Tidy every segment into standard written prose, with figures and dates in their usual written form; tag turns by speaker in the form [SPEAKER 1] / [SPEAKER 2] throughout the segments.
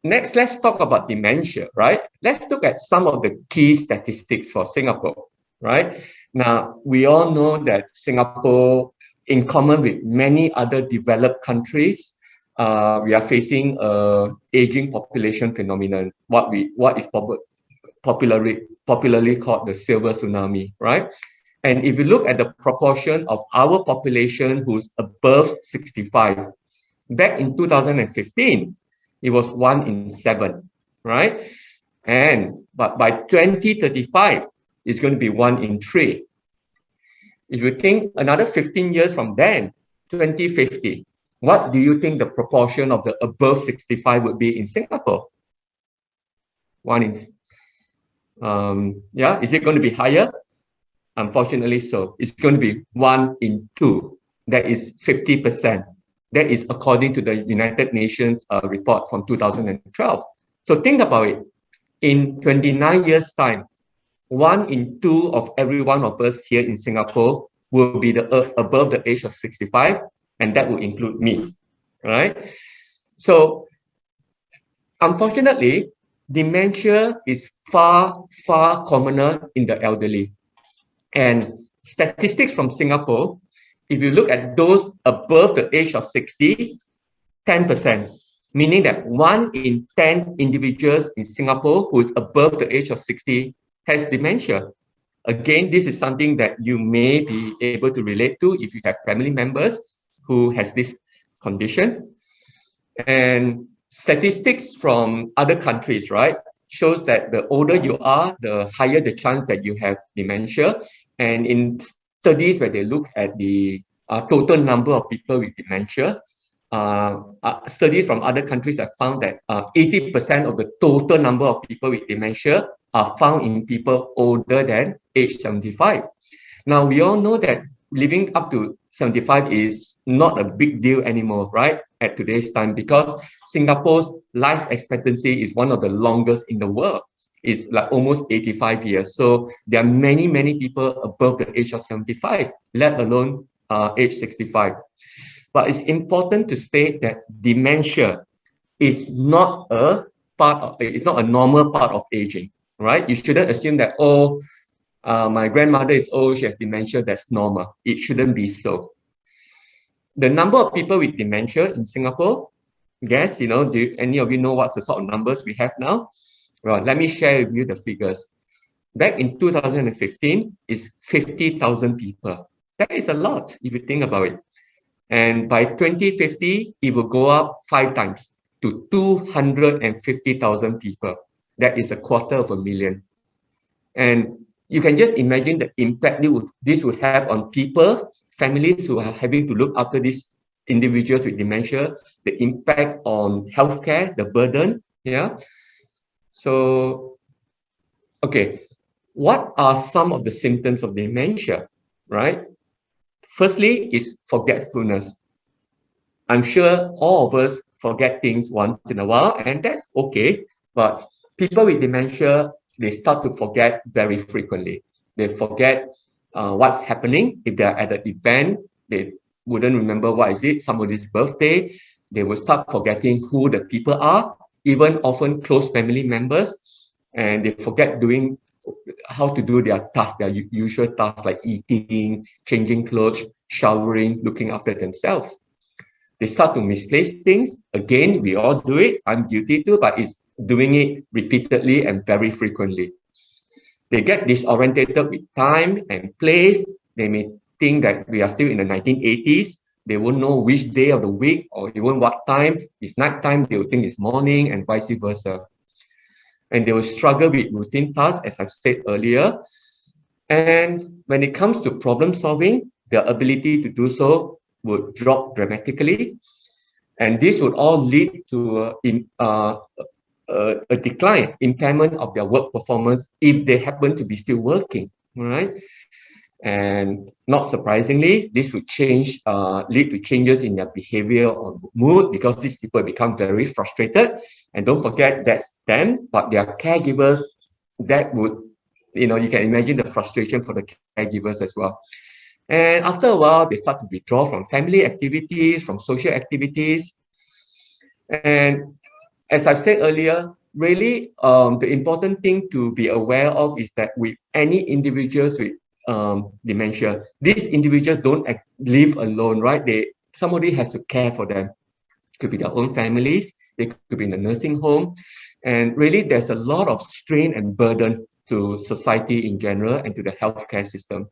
[SPEAKER 1] Next, let's talk about dementia, right? Let's look at some of the key statistics for Singapore, right? Now, we all know that Singapore, in common with many other developed countries, we are facing a aging population phenomenon, what is popularly called the silver tsunami, right? And if you look at the proportion of our population who's above 65, back in 2015, it was 1 in 7, right? But by 2035, it's going to be 1 in 3. If you think another 15 years from then, 2050, what do you think the proportion of the above 65 would be in Singapore? 1 in, yeah, is it going to be higher? Unfortunately so. It's going to be 1 in 2. That is 50%. That is according to the United Nations report from 2012. So think about it. In 29 years' time, 1 in 2 of every one of us here in Singapore will be above the age of 65, and that will include me, right? So unfortunately, dementia is far, far commoner in the elderly. And statistics from Singapore, if you look at those above the age of 60, 10%, meaning that 1 in 10 individuals in Singapore who is above the age of 60 has dementia. Again, this is something that you may be able to relate to if you have family members who has this condition. And statistics from other countries, right, shows that the older you are, the higher the chance that you have dementia. And in studies where they look at the total number of people with dementia, studies from other countries have found that 80% of the total number of people with dementia are found in people older than age 75. Now, we all know that living up to 75 is not a big deal anymore, right, at today's time, because Singapore's life expectancy is one of the longest in the world. It's like almost 85 years. So there are many, many people above the age of 75, let alone age 65. But it's important to state that dementia is not a it's not a normal part of aging, right? You shouldn't assume that, oh, my grandmother is old, she has dementia, that's normal. It shouldn't be so. The number of people with dementia in Singapore, guess, do any of you know what's the sort of numbers we have now? Well, let me share with you the figures. Back in 2015, it's 50,000 people. That is a lot if you think about it. And by 2050, it will go up 5 times to 250,000 people. That is 250,000. And you can just imagine the impact this would have on people, families who are having to look after these individuals with dementia, the impact on healthcare, the burden, yeah. So, okay, what are some of the symptoms of dementia, right? Firstly, is forgetfulness. I'm sure all of us forget things once in a while, and that's okay. But people with dementia, they start to forget very frequently. They forget what's happening. If they're at an event, they wouldn't remember what is it, somebody's birthday. They will start forgetting who the people are, even often close family members, and they forget how to do their tasks, their usual tasks like eating, changing clothes, showering, looking after themselves. They start to misplace things. Again, we all do it. I'm guilty too, but it's doing it repeatedly and very frequently. They get disorientated with time and place. They may think that we are still in the 1980s. They won't know which day of the week or even what time. It's nighttime, they will think it's morning, and vice versa. And they will struggle with routine tasks, as I've said earlier. And when it comes to problem solving, their ability to do so would drop dramatically. And this would all lead to a decline, impairment of their work performance if they happen to be still working, right? And not surprisingly, this would lead to changes in their behavior or mood, because these people become very frustrated. And don't forget, that's them, but their caregivers, that would, you can imagine the frustration for the caregivers as well. And after a while, they start to withdraw from family activities, from social activities. And as I've said earlier, really the important thing to be aware of is that with any individuals with dementia, these individuals don't live alone, right? Somebody has to care for them. Could be their own families, they could be in a nursing home, and really there's a lot of strain and burden to society in general and to the healthcare system.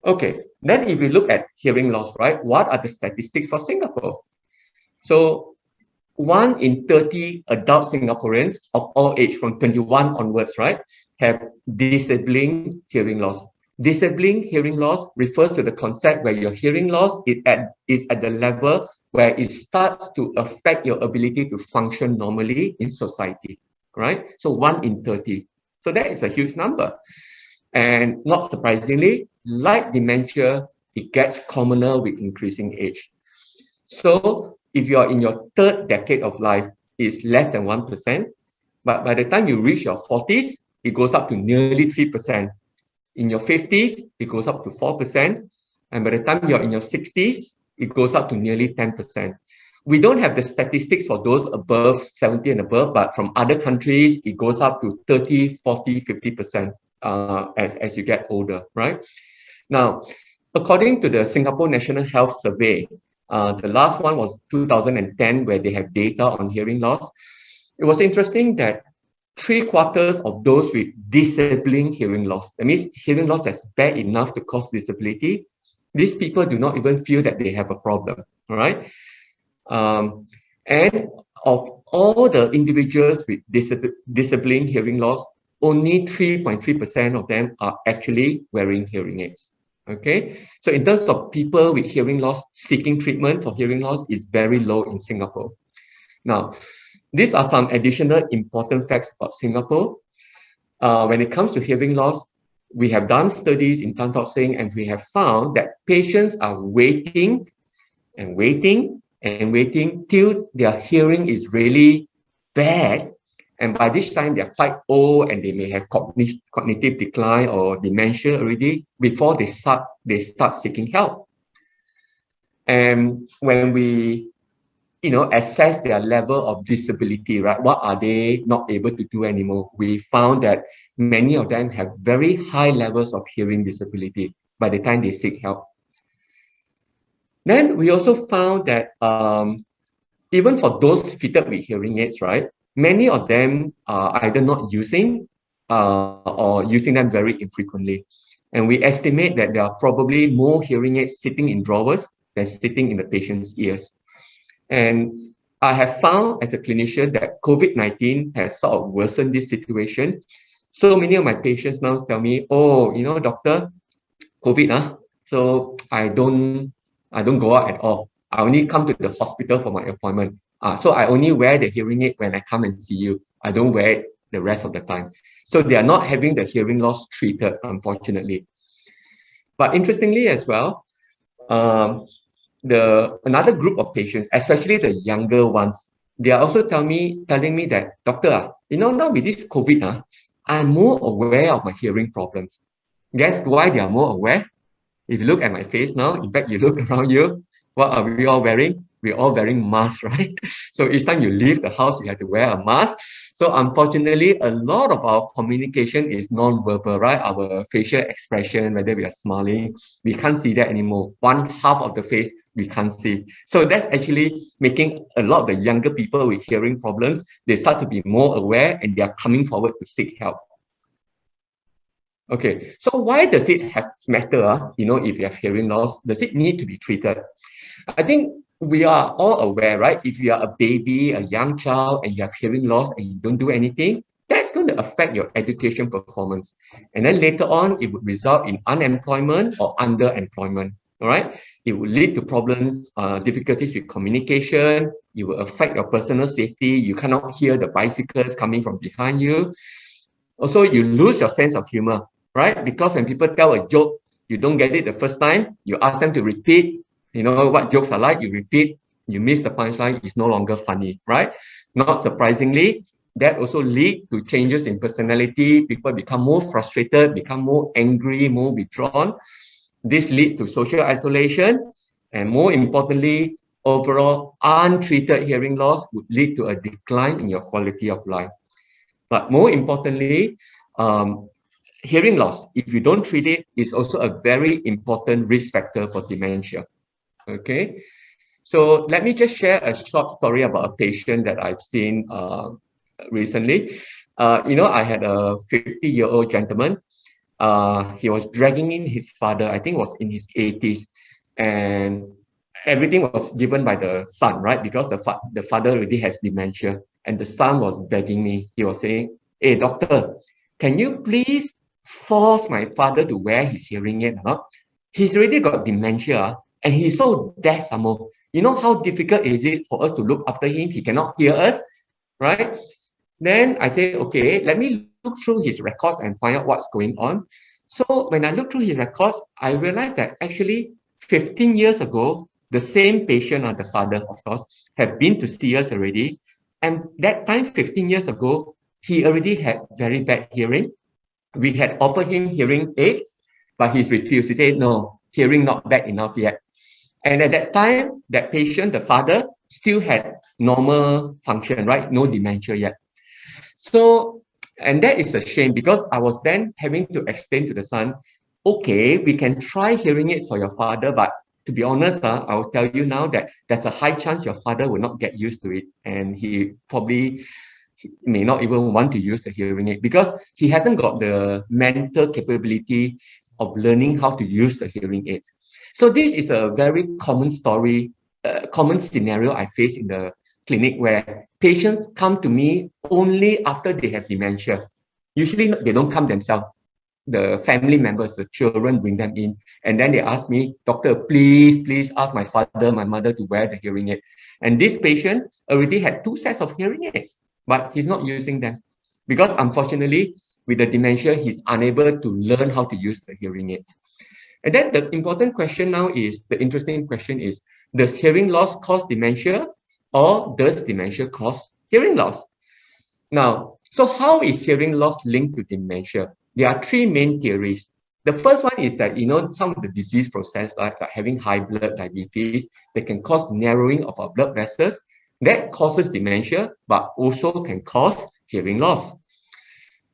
[SPEAKER 1] Okay, then if you look at hearing loss, right, what are the statistics for Singapore? So 1 in 30 adult Singaporeans of all age from 21 onwards, right, have disabling hearing loss. Disabling hearing loss refers to the concept where your hearing loss is at the level where it starts to affect your ability to function normally in society, right? So 1 in 30. So that is a huge number. And not surprisingly, like dementia, it gets commoner with increasing age. So if you're in your third decade of life, it's less than 1%. But by the time you reach your 40s, it goes up to nearly 3%. In your 50s, it goes up to 4%. And by the time you're in your 60s, it goes up to nearly 10%. We don't have the statistics for those above 70 and above, but from other countries, it goes up to 30, 40, 50% as you get older, right? Now, according to the Singapore National Health Survey, the last one was 2010, where they have data on hearing loss. It was interesting that 3/4 of those with disabling hearing loss, that means hearing loss that's bad enough to cause disability, these people do not even feel that they have a problem, all right? And of all the individuals with disabling hearing loss, only 3.3% of them are actually wearing hearing aids. Okay, so in terms of people with hearing loss seeking treatment for hearing loss, is very low in Singapore. Now, these are some additional important facts about Singapore. When it comes to hearing loss, we have done studies in Tan Tock Seng, and we have found that patients are waiting and waiting and waiting till their hearing is really bad. And by this time, they're quite old and they may have cognitive decline or dementia already before they start seeking help. And when we assess their level of disability, right? What are they not able to do anymore? We found that many of them have very high levels of hearing disability by the time they seek help. Then we also found that even for those fitted with hearing aids, right? Many of them are either not using or using them very infrequently. And we estimate that there are probably more hearing aids sitting in drawers than sitting in the patient's ears. And I have found as a clinician that COVID-19 has sort of worsened this situation. So many of my patients now tell me, oh, doctor, COVID, so I don't go out at all. I only come to the hospital for my appointment. So I only wear the hearing aid when I come and see you. I don't wear it the rest of the time. So they are not having the hearing loss treated, unfortunately. But interestingly as well, another group of patients, especially the younger ones, they are also telling me that, doctor, now with this COVID, I'm more aware of my hearing problems. Guess why they are more aware? If you look at my face now, in fact, you look around you, what are we all wearing? We're all wearing masks, right? So each time you leave the house, you have to wear a mask. So unfortunately, a lot of our communication is non-verbal, right? Our facial expression, whether we are smiling, we can't see that anymore. One half of the face, we can't see. So that's actually making a lot of the younger people with hearing problems, they start to be more aware and they are coming forward to seek help. Okay, so why does it matter, if you have hearing loss? Does it need to be treated? I think we are all aware, right? If you are a baby, a young child, and you have hearing loss and you don't do anything, that's going to affect your education performance. And then later on, it would result in unemployment or underemployment, all right? It will lead to problems, difficulties with communication. It will affect your personal safety. You cannot hear the bicycles coming from behind you. Also, you lose your sense of humor, right? Because when people tell a joke, you don't get it the first time, you ask them to repeat. You know what jokes are like, you repeat, you miss the punchline, it's no longer funny, right? Not surprisingly, that also leads to changes in personality. People become more frustrated, become more angry, more withdrawn. This leads to social isolation. And more importantly, overall untreated hearing loss would lead to a decline in your quality of life. But more importantly, hearing loss, if you don't treat it, is also a very important risk factor for dementia. Okay, so let me just share a short story about a patient that I've seen recently. I had a 50-year-old gentleman. He was dragging in his father, I think was in his 80s, and everything was given by the son, right? Because the father already has dementia, and the son was begging me. He was saying, "Hey, doctor, can you please force my father to wear his hearing aid? Huh? He's already got dementia, and he's so deaf some more. You know how difficult is it for us to look after him? He cannot hear us, right?" Then I say, okay, let me look through his records and find out what's going on. So when I look through his records, I realized that actually 15 years ago, the same patient, the father, of course, have been to see us already. And that time, 15 years ago, he already had very bad hearing. We had offered him hearing aids, but he's refused. He said, no, hearing not bad enough yet. And at that time, that patient, the father, still had normal function, right? No dementia yet. So, and that is a shame because I was then having to explain to the son, okay, we can try hearing aids for your father, but to be honest, I will tell you now that there's a high chance your father will not get used to it, and he probably may not even want to use the hearing aid because he hasn't got the mental capability of learning how to use the hearing aids. So this is a very common story, common scenario I face in the clinic where patients come to me only after they have dementia. Usually they don't come themselves. The family members, the children bring them in, and then they ask me, doctor, please ask my father, my mother to wear the hearing aid. And this patient already had 2 sets of hearing aids, but he's not using them because unfortunately with the dementia, he's unable to learn how to use the hearing aids. And then the important question now is, the interesting question is, does hearing loss cause dementia or does dementia cause hearing loss? Now, so how is hearing loss linked to dementia? There are 3 main theories. The first one is that, some of the disease process, like having high blood diabetes, that can cause narrowing of our blood vessels. That causes dementia, but also can cause hearing loss.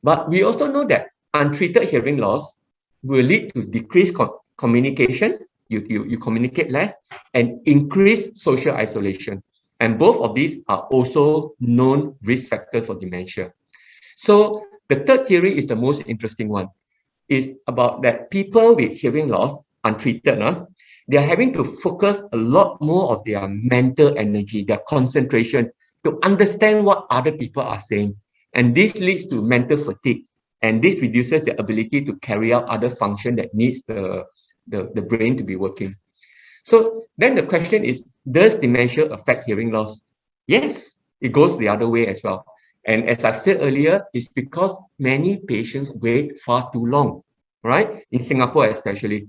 [SPEAKER 1] But we also know that untreated hearing loss will lead to decreased communication. You communicate less and increased social isolation. And both of these are also known risk factors for dementia. So the third theory is the most interesting one. It's about that people with hearing loss, untreated, they are having to focus a lot more of their mental energy, their concentration, to understand what other people are saying. And this leads to mental fatigue. And this reduces the ability to carry out other function that needs the brain to be working. So then the question is, does dementia affect hearing loss? Yes, it goes the other way as well. And as I said earlier, it's because many patients wait far too long, right? In Singapore especially.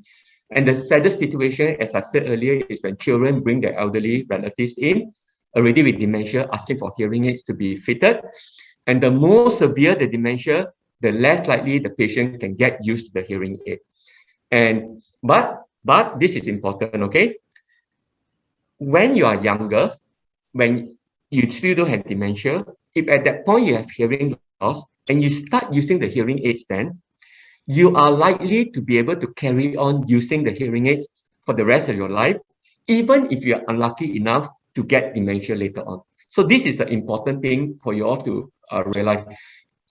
[SPEAKER 1] And the saddest situation, as I said earlier, is when children bring their elderly relatives in, already with dementia, asking for hearing aids to be fitted. And the more severe the dementia, the less likely the patient can get used to the hearing aid. And but this is important, okay? When you are younger, when you still don't have dementia, if at that point you have hearing loss and you start using the hearing aids, then you are likely to be able to carry on using the hearing aids for the rest of your life, even if you are unlucky enough to get dementia later on. So this is an important thing for you all to realize.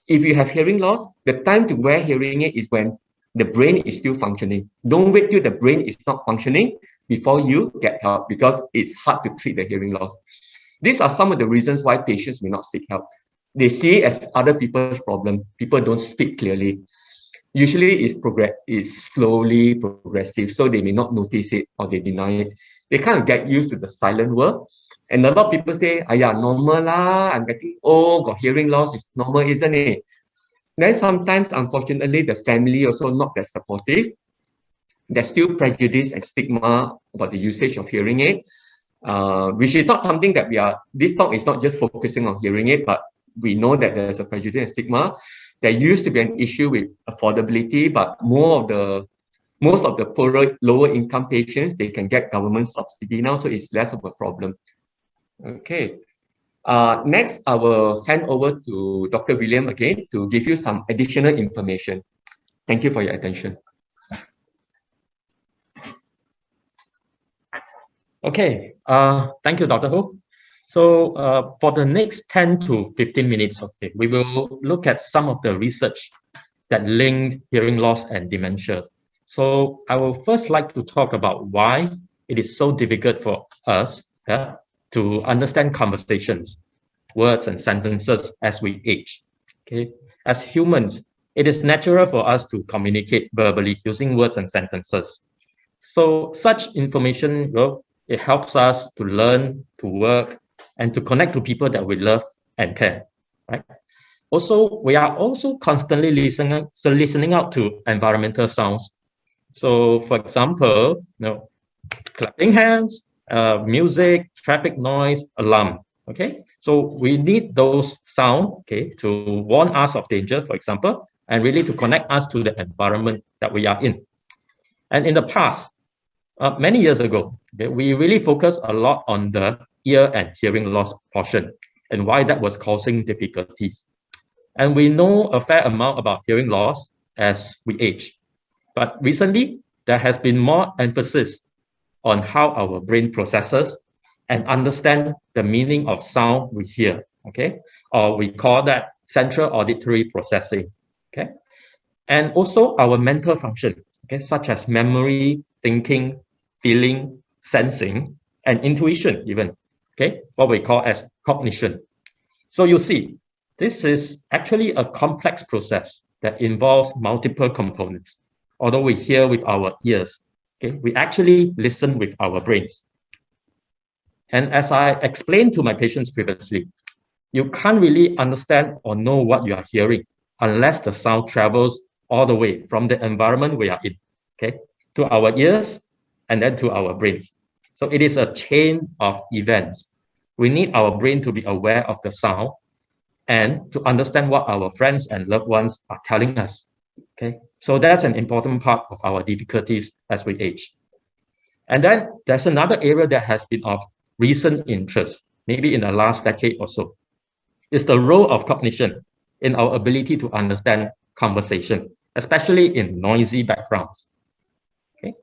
[SPEAKER 1] If you have hearing loss, the time to wear hearing aid is when the brain is still functioning. Don't wait till the brain is not functioning before you get help because it's hard to treat the hearing loss. These are some of the reasons why patients may not seek help. They see it as other people's problem. People don't speak clearly. Usually it's slowly progressive, so they may not notice it or they deny it. They kind of get used to the silent world. And a lot of people say, normal lah, I'm getting old, got hearing loss, it's normal, isn't it? Then sometimes, unfortunately, the family also not that supportive. There's still prejudice and stigma about the usage of hearing aid, which is not something that this talk is not just focusing on hearing aid, but we know that there's a prejudice and stigma. There used to be an issue with affordability, but more of the most of the poorer, lower income patients, they can get government subsidy now, so it's less of a problem. Okay. Next, I will hand over to Dr. William again to give you some additional information. Thank you for your attention.
[SPEAKER 2] Okay, thank you, Dr. Ho. So for the next 10 to 15 minutes, okay, we will look at some of the research that linked hearing loss and dementia. So I will first like to talk about why it is so difficult for us to understand conversations, words and sentences as we age. Okay, as humans, it is natural for us to communicate verbally using words and sentences. So such information, well, it helps us to learn, to work, and to connect to people that we love and care, right? Also, we are also constantly listening out to environmental sounds. So, for example, clapping hands, music, traffic noise, alarm. Okay, so we need those sound, okay, to warn us of danger, for example, and really to connect us to the environment that we are in. And in the past, many years ago, okay, we really focused a lot on the ear and hearing loss portion and why that was causing difficulties. And we know a fair amount about hearing loss as we age. But recently, there has been more emphasis on how our brain processes and understand the meaning of sound we hear, okay? Or we call that central auditory processing, okay? And also our mental function, okay, such as memory, thinking, feeling, sensing, and intuition even, okay, what we call as cognition. So you see, this is actually a complex process that involves multiple components. Although we hear with our ears, okay, we actually listen with our brains. And as I explained to my patients previously, you can't really understand or know what you are hearing unless the sound travels all the way from the environment we are in, okay, to our ears and then to our brains. So it is a chain of events. We need our brain to be aware of the sound and to understand what our friends and loved ones are telling us, okay? So that's an important part of our difficulties as we age. And then there's another area that has been of recent interest, maybe in the last decade or so, is the role of cognition in our ability to understand conversation, especially in noisy backgrounds. Okay.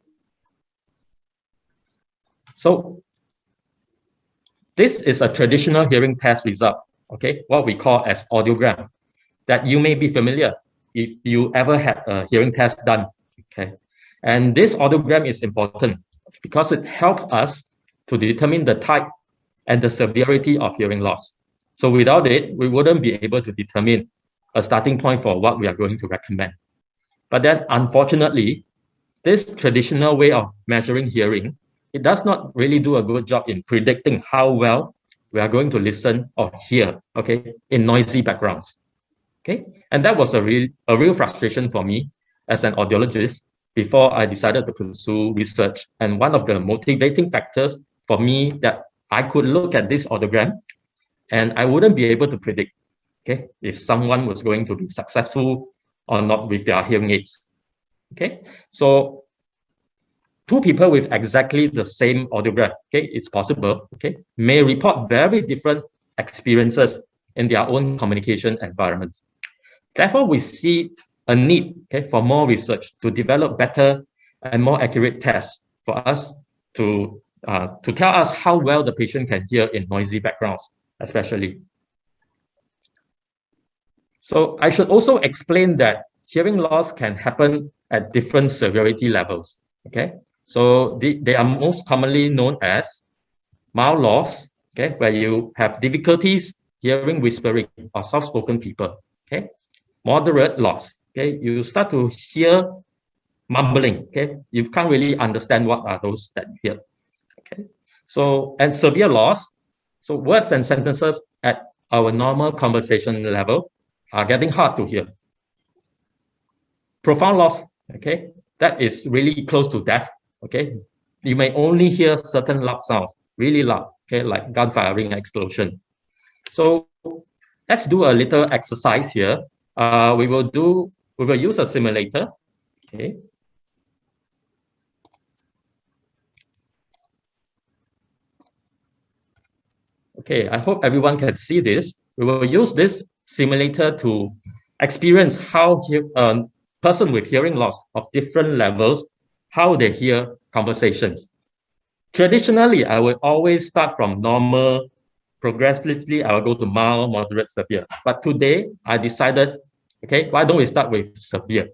[SPEAKER 2] So this is a traditional hearing test result, okay, what we call as audiogram, that you may be familiar if you ever had a hearing test done, okay. And this audiogram is important because it helps us to determine the type and the severity of hearing loss. So without it, we wouldn't be able to determine a starting point for what we are going to recommend. But then, unfortunately, this traditional way of measuring hearing, it does not really do a good job in predicting how well we are going to listen or hear, okay, in noisy backgrounds. Okay, and that was a real frustration for me as an audiologist before I decided to pursue research. And one of the motivating factors for me that I could look at this audiogram and I wouldn't be able to predict, okay, if someone was going to be successful or not with their hearing aids. Okay, so two people with exactly the same audiogram, okay, it's possible, okay, may report very different experiences in their own communication environments. Therefore, we see a need, okay, for more research to develop better and more accurate tests for us to tell us how well the patient can hear in noisy backgrounds, especially. So I should also explain that hearing loss can happen at different severity levels, okay? So they are most commonly known as mild loss, okay, where you have difficulties hearing whispering or soft-spoken people, okay? Moderate loss, okay, you start to hear mumbling, okay, you can't really understand what are those that you hear, okay. So, and severe loss, so words and sentences at our normal conversation level are getting hard to hear. Profound loss, okay, that is really close to death, okay. You may only hear certain loud sounds, really loud, okay, like gun firing, explosion. So let's do a little exercise here. We will use a simulator, okay. Okay, I hope everyone can see this. We will use this simulator to experience how a person with hearing loss of different levels, how they hear conversations. Traditionally, I will always start from normal. Progressively, I will go to mild, moderate, severe. But today, I decided, okay, why don't we start with severe?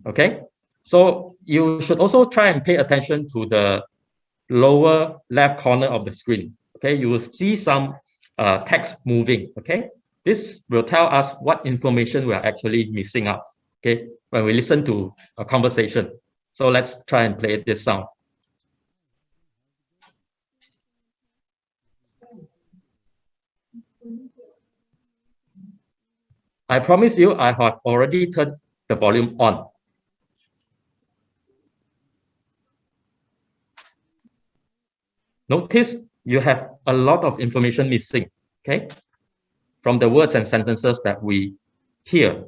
[SPEAKER 2] Okay, so you should also try and pay attention to the lower left corner of the screen. Okay, you will see some text moving. Okay, this will tell us what information we are actually missing out. Okay, when we listen to a conversation. So let's try and play this sound. I promise you, I have already turned the volume on. Notice you have a lot of information missing, okay, from the words and sentences that we hear.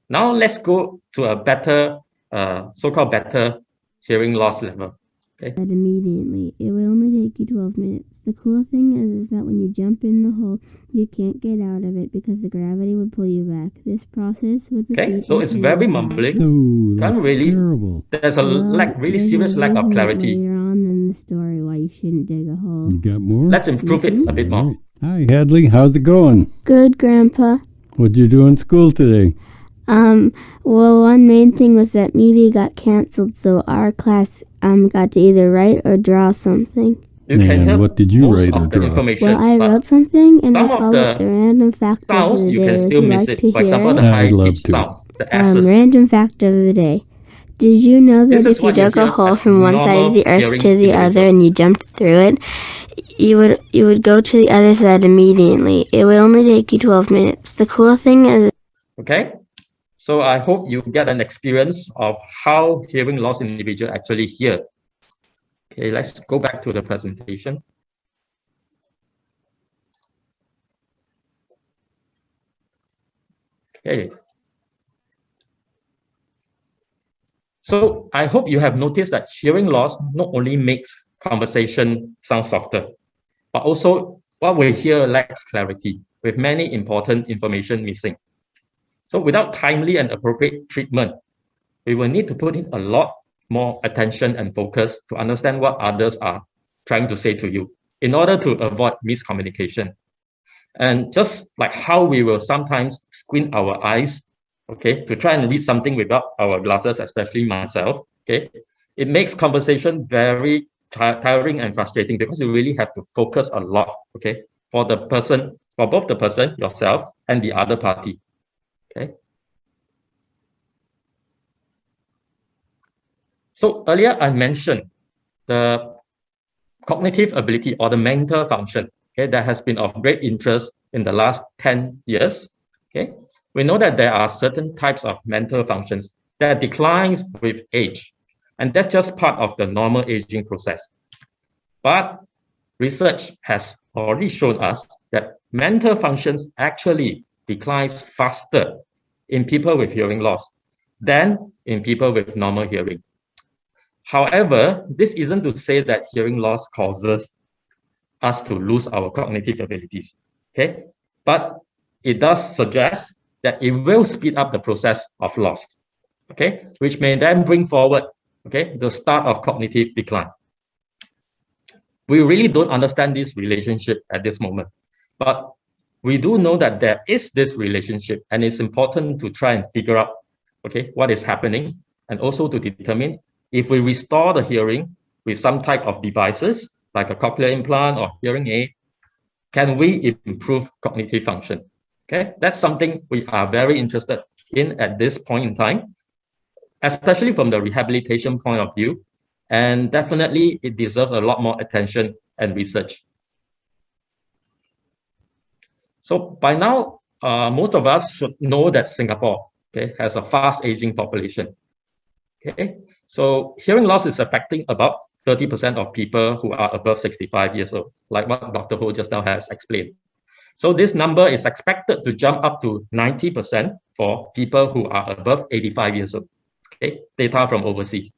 [SPEAKER 2] Now let's go to a better, so-called better hearing loss level. Okay.
[SPEAKER 3] Immediately. It would only take you 12 minutes. The cool thing is that when you jump in the hole, you can't get out of it because the gravity would pull you back. This process would repeat.
[SPEAKER 2] Okay, so it's very mumbling.
[SPEAKER 4] Oh, that's
[SPEAKER 2] Can't really.
[SPEAKER 4] terrible.
[SPEAKER 2] There's a really serious lack of clarity.
[SPEAKER 3] Later on in the story, why you shouldn't dig a hole.
[SPEAKER 4] You got more?
[SPEAKER 2] Let's improve it a bit more.
[SPEAKER 4] Hi, Hadley. How's it going?
[SPEAKER 3] Good, Grandpa.
[SPEAKER 4] What'd you do in school today?
[SPEAKER 3] Well, one main thing was that media got canceled, so our class got to either write or draw something.
[SPEAKER 2] You can
[SPEAKER 4] And
[SPEAKER 2] hear
[SPEAKER 4] what did you
[SPEAKER 2] most
[SPEAKER 4] write or
[SPEAKER 2] of the
[SPEAKER 4] draw?
[SPEAKER 2] information,
[SPEAKER 3] Well, I
[SPEAKER 2] but
[SPEAKER 3] wrote something, and I
[SPEAKER 2] some of
[SPEAKER 3] called it the random fact of
[SPEAKER 2] sounds
[SPEAKER 3] the
[SPEAKER 2] you
[SPEAKER 3] day.
[SPEAKER 2] can
[SPEAKER 3] Would
[SPEAKER 2] still
[SPEAKER 3] you
[SPEAKER 2] miss
[SPEAKER 3] like
[SPEAKER 2] it.
[SPEAKER 3] to
[SPEAKER 2] For
[SPEAKER 3] hear
[SPEAKER 2] example,
[SPEAKER 3] it?
[SPEAKER 2] the
[SPEAKER 4] I'd
[SPEAKER 2] high
[SPEAKER 4] love
[SPEAKER 2] pitch
[SPEAKER 4] to.
[SPEAKER 2] sounds, the S's.
[SPEAKER 3] Random fact of the day. Did you know that
[SPEAKER 2] This is
[SPEAKER 3] if you
[SPEAKER 2] what you
[SPEAKER 3] dug a
[SPEAKER 2] hear
[SPEAKER 3] hole
[SPEAKER 2] as
[SPEAKER 3] from one side of the
[SPEAKER 2] normal
[SPEAKER 3] earth to
[SPEAKER 2] hearing
[SPEAKER 3] the other
[SPEAKER 2] individuals.
[SPEAKER 3] and you jumped through it, you would go to the other side immediately? It would only take you 12 minutes. The cool thing is.
[SPEAKER 2] Okay, so I hope you get an experience of how hearing loss individuals actually hear. Okay, let's go back to the presentation. Okay. So I hope you have noticed that hearing loss not only makes conversation sound softer, but also what we hear lacks clarity, with many important information missing. So without timely and appropriate treatment, we will need to put in a lot more attention and focus to understand what others are trying to say to you in order to avoid miscommunication. And just like how we will sometimes squint our eyes, okay, to try and read something without our glasses, especially myself, okay, it makes conversation very tiring and frustrating because you really have to focus a lot, okay, for the person, for both the person, yourself, and the other party, okay. So earlier I mentioned the cognitive ability or the mental function, okay, that has been of great interest in the last 10 years. Okay, we know that there are certain types of mental functions that declines with age, and that's just part of the normal aging process. But research has already shown us that mental functions actually declines faster in people with hearing loss than in people with normal hearing. However, this isn't to say that hearing loss causes us to lose our cognitive abilities, okay? But it does suggest that it will speed up the process of loss, okay? Which may then bring forward, okay, the start of cognitive decline. We really don't understand this relationship at this moment, but we do know that there is this relationship, and it's important to try and figure out, okay, what is happening, and also to determine if we restore the hearing with some type of devices, like a cochlear implant or hearing aid, can we improve cognitive function? Okay, that's something we are very interested in at this point in time, especially from the rehabilitation point of view. And definitely it deserves a lot more attention and research. So by now, most of us should know that Singapore, okay, has a fast aging population. Okay, so hearing loss is affecting about 30% of people who are above 65 years old, like what Dr. Ho just now has explained. So this number is expected to jump up to 90% for people who are above 85 years old. Okay, data from overseas.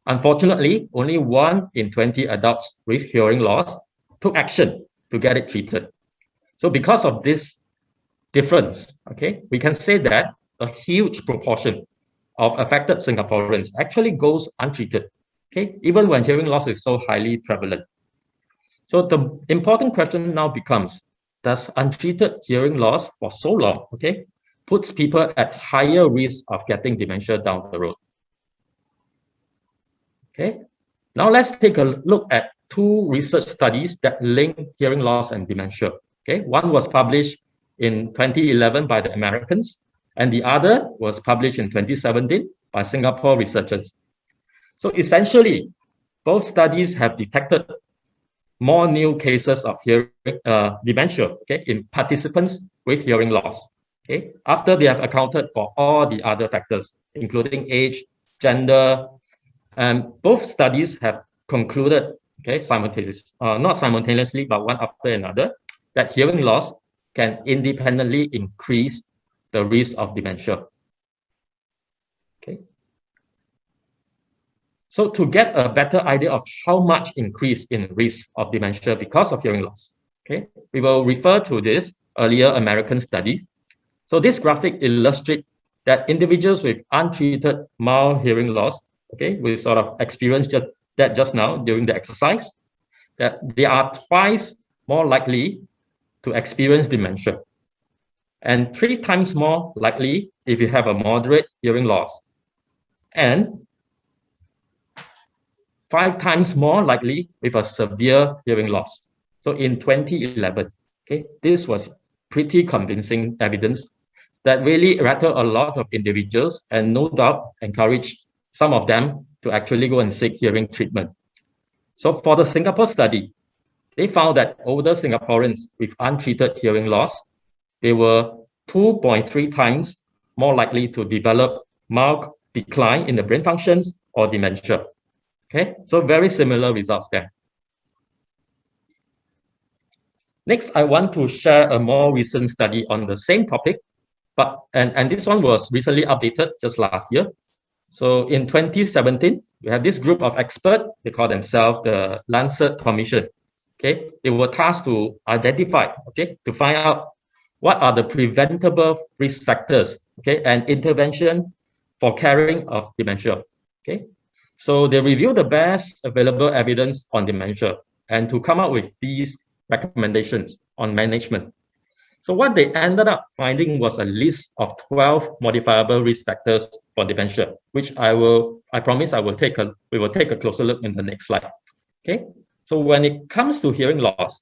[SPEAKER 2] Unfortunately, only 1 in 20 adults with hearing loss took action to get it treated. So because of this difference, okay, we can say that a huge proportion of affected Singaporeans actually goes untreated, okay, even when hearing loss is so highly prevalent. So the important question now becomes, does untreated hearing loss for so long, okay, puts people at higher risk of getting dementia down the road? Okay, now let's take a look at two research studies that link hearing loss and dementia. Okay, one was published in 2011 by the Americans, and the other was published in 2017 by Singapore researchers. So essentially, both studies have detected more new cases of hearing dementia, okay, in participants with hearing loss, okay, after they have accounted for all the other factors, including age, gender, and both studies have concluded, okay, not simultaneously, but one after another, that hearing loss can independently increase the risk of dementia. Okay. So to get a better idea of how much increase in risk of dementia because of hearing loss, okay, we will refer to this earlier American study. So this graphic illustrates that individuals with untreated mild hearing loss, okay, we sort of experienced that just now during the exercise, that they are twice more likely to experience dementia, and 3 times more likely if you have a moderate hearing loss, and 5 times more likely with a severe hearing loss. So in 2011, okay, this was pretty convincing evidence that really rattled a lot of individuals and no doubt encouraged some of them to actually go and seek hearing treatment. So for the Singapore study, they found that older Singaporeans with untreated hearing loss, they were 2.3 times more likely to develop mild decline in the brain functions or dementia. Okay, so very similar results there. Next, I want to share a more recent study on the same topic, and this one was recently updated just last year. So in 2017, we have this group of experts, they call themselves the Lancet Commission. Okay, they were tasked to identify, okay, to find out what are the preventable risk factors, okay, and intervention for caring of dementia. Okay, so they reviewed the best available evidence on dementia and to come up with these recommendations on management. So what they ended up finding was a list of 12 modifiable risk factors for dementia, which I promise we will take a closer look in the next slide. Okay, so when it comes to hearing loss,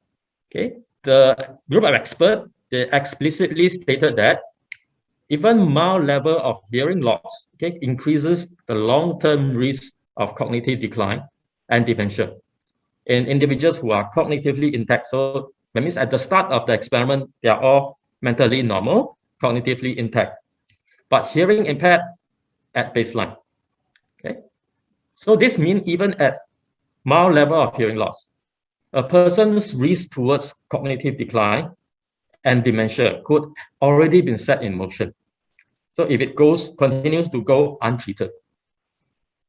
[SPEAKER 2] okay, the group of experts, they explicitly stated that even mild level of hearing loss, okay, increases the long-term risk of cognitive decline and dementia in individuals who are cognitively intact. So that means at the start of the experiment, they are all mentally normal, cognitively intact, but hearing impaired at baseline. Okay, so this means even at mild level of hearing loss, a person's risk towards cognitive decline and dementia could already been set in motion. So if it continues to go untreated.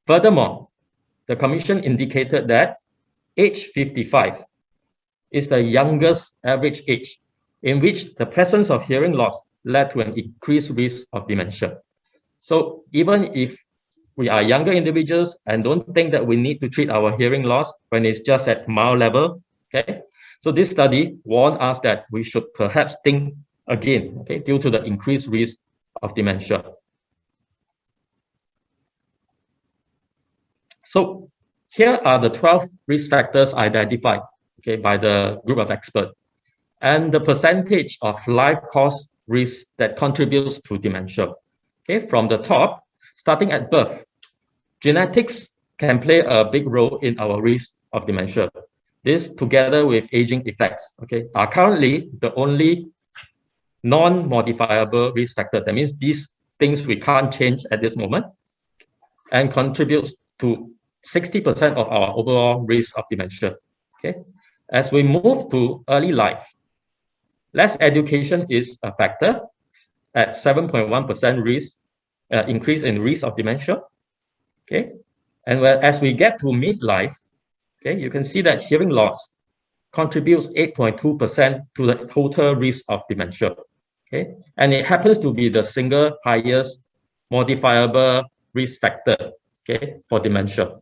[SPEAKER 2] Furthermore, the commission indicated that age 55 is the youngest average age in which the presence of hearing loss led to an increased risk of dementia. So even if we are younger individuals and don't think that we need to treat our hearing loss when it's just at mild level, okay? So this study warned us that we should perhaps think again, okay, due to the increased risk of dementia. So here are the 12 risk factors identified, okay, by the group of experts, and the percentage of life cause risk that contributes to dementia. Okay, from the top, starting at birth, genetics can play a big role in our risk of dementia. This, together with aging effects, okay, are currently the only non-modifiable risk factor. That means these things we can't change at this moment, and contributes to 60% of our overall risk of dementia. Okay, as we move to early life, less education is a factor at 7.1% risk increase in risk of dementia. Okay, and as we get to midlife, okay, you can see that hearing loss contributes 8.2% to the total risk of dementia. Okay, and it happens to be the single highest modifiable risk factor, okay, for dementia.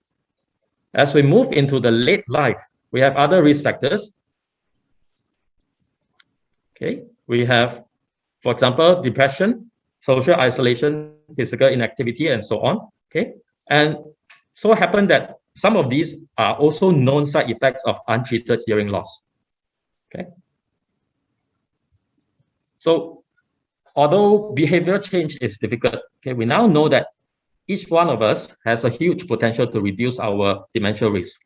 [SPEAKER 2] As we move into the late life, we have other risk factors. Okay, we have, for example, depression, social isolation, physical inactivity, and so on. Okay, and so happen that some of these are also known side effects of untreated hearing loss. Okay, so although behavior change is difficult, okay, we now know that each one of us has a huge potential to reduce our dementia risk.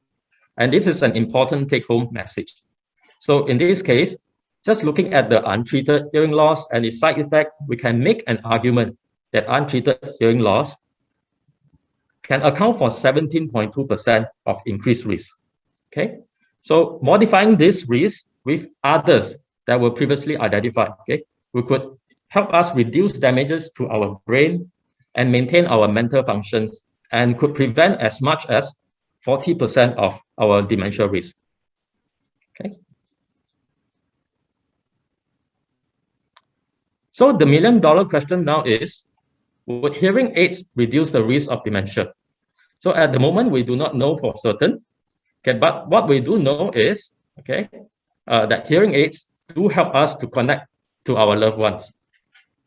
[SPEAKER 2] And this is an important take-home message. So in this case, just looking at the untreated hearing loss and its side effects, we can make an argument that untreated hearing loss can account for 17.2% of increased risk. Okay, so modifying this risk with others that were previously identified, okay, we could help us reduce damages to our brain and maintain our mental functions, and could prevent as much as 40% of our dementia risk. Okay. So the million-dollar question now is, would hearing aids reduce the risk of dementia? So at the moment, we do not know for certain. Okay, but what we do know is, okay, that hearing aids do help us to connect to our loved ones.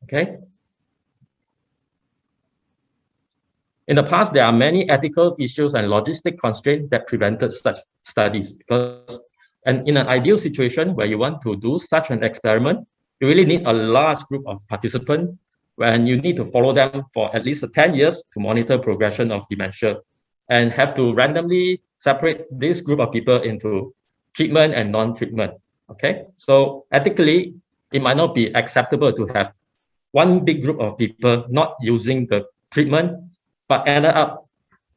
[SPEAKER 2] Okay. In the past, there are many ethical issues and logistic constraints that prevented such studies. And in an ideal situation where you want to do such an experiment, you really need a large group of participants, and you need to follow them for at least 10 years to monitor progression of dementia, and have to randomly separate this group of people into treatment and non-treatment. Okay, so ethically, it might not be acceptable to have one big group of people not using the treatment, but ended up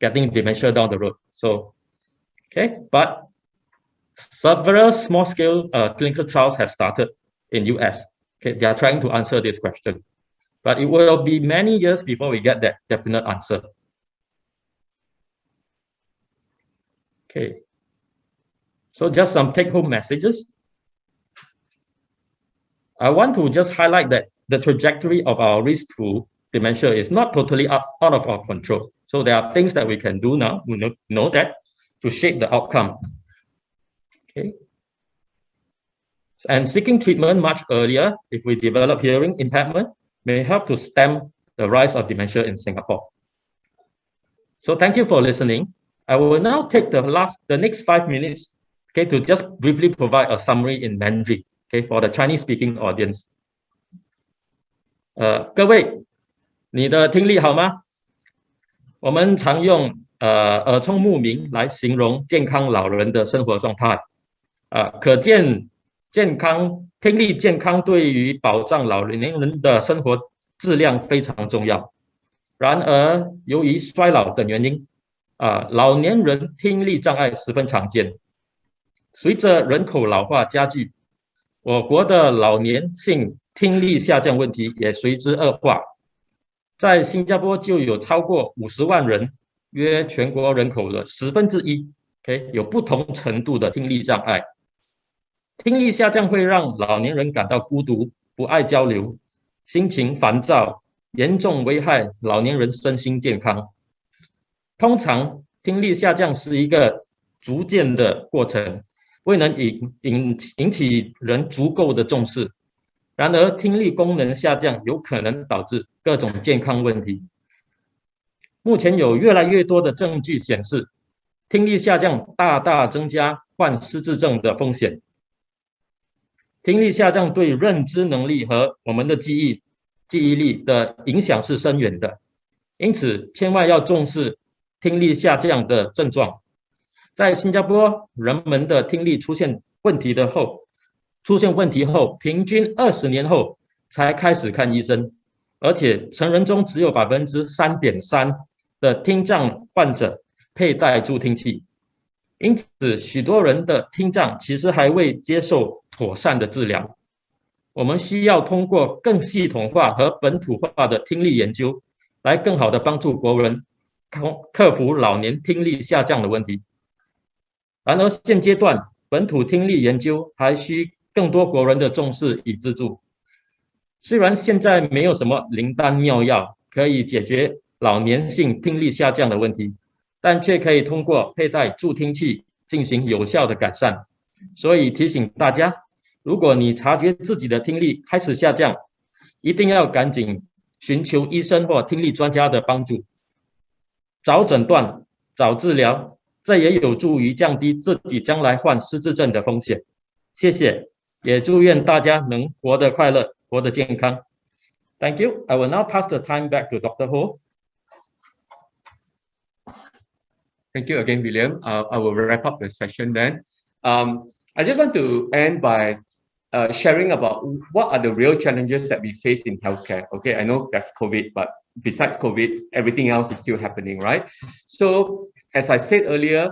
[SPEAKER 2] getting dementia down the road. So, okay, but several small-scale clinical trials have started in US. Okay, they are trying to answer this question, but it will be many years before we get that definite answer. Okay, so just some take-home messages. I want to just highlight that the trajectory of our risk to dementia is not totally out of our control. So there are things that we can do now, we know that, to shape the outcome. Okay. And seeking treatment much earlier, if we develop hearing impairment, may help to stem the rise of dementia in Singapore. So thank you for listening. I will now take the next 5 minutes, okay, to just briefly provide a summary in Mandarin, okay, for the Chinese-speaking audience. 各位，你的听力好吗？我们常用耳聪目明来形容健康老人的生活状态。可见听力健康对于保障老年人的生活质量非常重要。然而，由于衰老等原因，老年人听力障碍十分常见。随着人口老化加剧，我国的老年性听力下降问题也随之恶化。在新加坡就有超过50万人，约全国人口的1/10，有不同程度的听力障碍。听力下降会让老年人感到孤独，不爱交流，心情烦躁，严重危害老年人身心健康。通常听力下降是一个逐渐的过程，未能引起人足够的重视。然而，听力功能下降有可能导致各种健康问题。目前有越来越多的证据显示，听力下降大大增加患失智症的风险。听力下降对认知能力和我们的记忆力的影响是深远的，因此千万要重视听力下降的症状。在新加坡，人们的听力出现问题后，平均20年后才开始看医生，而且成人中只有3.3%的听障患者佩戴助听器，因此许多人的听障其实还未接受妥善的治疗。我们需要通过更系统化和本土化的听力研究，来更好的帮助国人克服老年听力下降的问题。然而现阶段本土听力研究还需更多国人的重视与资助。虽然现在没有什么灵丹妙药可以解决老年性听力下降的问题，但却可以通过佩戴助听器进行有效的改善。所以提醒大家，如果你察觉自己的听力开始下降，一定要赶紧寻求医生或听力专家的帮助，早诊断、早治疗，这也有助于降低自己将来患失智症的风险。谢谢，也祝愿大家能活得快乐，活得健康。Thank you. I will now pass the time back to Dr. Ho.
[SPEAKER 1] Thank you again, William. I will wrap up the session then. I just want to end by sharing about what are the real challenges that we face in healthcare. Okay, I know that's COVID, but besides COVID, everything else is still happening, right? So, as I said earlier,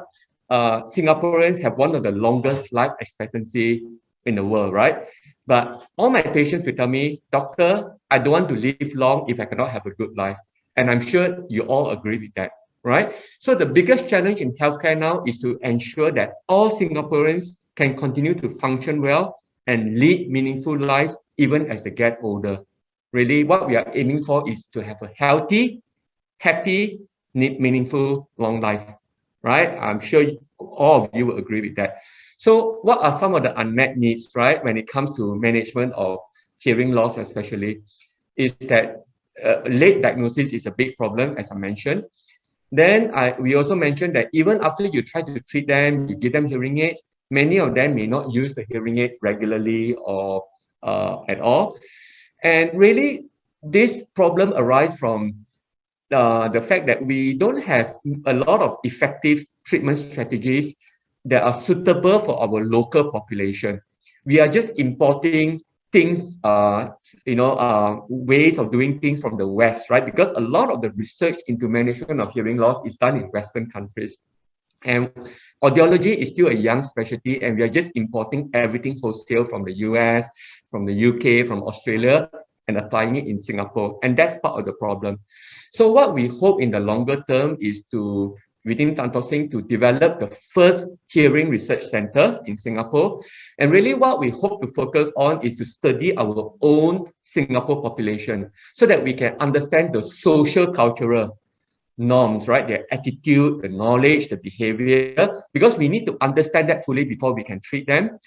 [SPEAKER 1] Singaporeans have one of the longest life expectancy in the world, right? But all my patients will tell me, doctor, I don't want to live long if I cannot have a good life. And I'm sure you all agree with that, right? So the biggest challenge in healthcare now is to ensure that all Singaporeans can continue to function well and lead meaningful lives even as they get older. Really, what we are aiming for is to have a healthy, happy, meaningful, long life, right? I'm sure all of you will agree with that. So what are some of the unmet needs, right, when it comes to management of hearing loss especially, is that late diagnosis is a big problem, as I mentioned. Then we also mentioned that even after you try to treat them, you give them hearing aids, many of them may not use the hearing aid regularly or at all. And really, this problem arises from the fact that we don't have a lot of effective treatment strategies that are suitable for our local population. We are just importing things, ways of doing things from the West, right? Because a lot of the research into management of hearing loss is done in Western countries. And audiology is still a young specialty, and we are just importing everything wholesale from the US, from the UK, from Australia, and applying it in Singapore. And that's part of the problem. So what we hope in the longer term is to, within Tan Tock Seng, to develop the first hearing research center in Singapore. And really what we hope to focus on is to study our own Singapore population so that we can understand the social cultural norms, right? Their attitude, the knowledge, the behavior, because we need to understand that fully before we can treat them.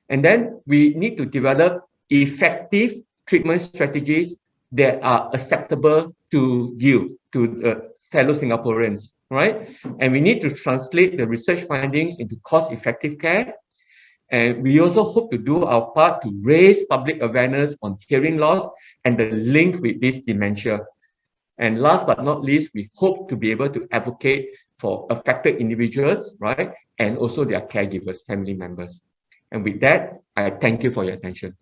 [SPEAKER 1] And then we need to develop effective treatment strategies that are acceptable to you, to fellow Singaporeans, right? And we need to translate the research findings into cost-effective care. And we also hope to do our part to raise public awareness on hearing loss and the link with this dementia. And last but not least, we hope to be able to advocate for affected individuals, right? And also their caregivers, family members. And with that, I thank you for your attention.